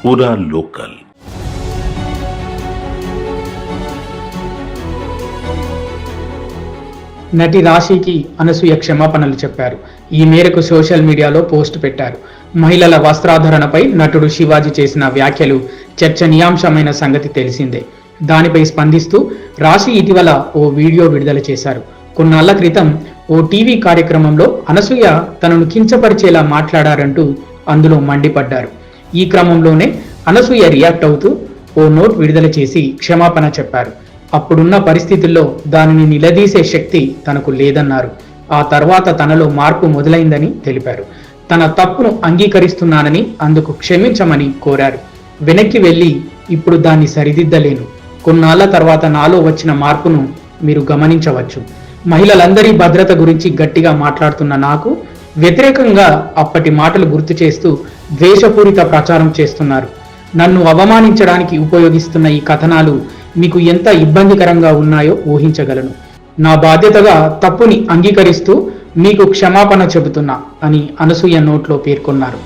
పూరా లోకల్. నటి రాశికి అనసూయ క్షమాపణలు చెప్పారు. ఈ మేరకు సోషల్ మీడియాలో పోస్ట్ పెట్టారు. మహిళల వస్త్రాధరణపై నటుడు శివాజీ చేసిన వ్యాఖ్యలు చర్చనీయాంశమైన సంగతి తెలిసిందే. దానిపై స్పందిస్తూ రాశి ఇటీవల ఓ వీడియో విడుదల చేశారు. కొన్నాళ్ల క్రితం ఓ టీవీ కార్యక్రమంలో అనసూయ తనను కించపరిచేలా మాట్లాడారంటూ అందులో మండిపడ్డారు. ఈ క్రమంలోనే అనసూయ రియాక్ట్ అవుతూ ఓ నోట్ విడుదల చేసి క్షమాపణ చెప్పారు. అప్పుడున్న పరిస్థితుల్లో దానిని నిలదీసే శక్తి తనకు లేదన్నారు. ఆ తర్వాత తనలో మార్పు మొదలైందని తెలిపారు. తన తప్పును అంగీకరిస్తున్నానని, అందుకు క్షమించమని కోరారు. వెనక్కి వెళ్ళి ఇప్పుడు దాన్ని సరిదిద్దలేను. కొన్నాళ్ల తర్వాత నాలో వచ్చిన మార్పును మీరు గమనించవచ్చు. మహిళలందరి భద్రత గురించి గట్టిగా మాట్లాడుతున్న నాకు వ్యతిరేకంగా అప్పటి మాటలు గుర్తు చేస్తూ ద్వేషపూరిత ప్రచారం చేస్తున్నారు. నన్ను అవమానించడానికి ఉపయోగిస్తున్న ఈ కథనాలు మీకు ఎంత ఇబ్బందికరంగా ఉన్నాయో ఊహించగలను. నా బాధ్యతగా తప్పుని అంగీకరిస్తూ మీకు క్షమాపణ చెబుతున్నా అని అనసూయ నోట్లో పేర్కొన్నారు.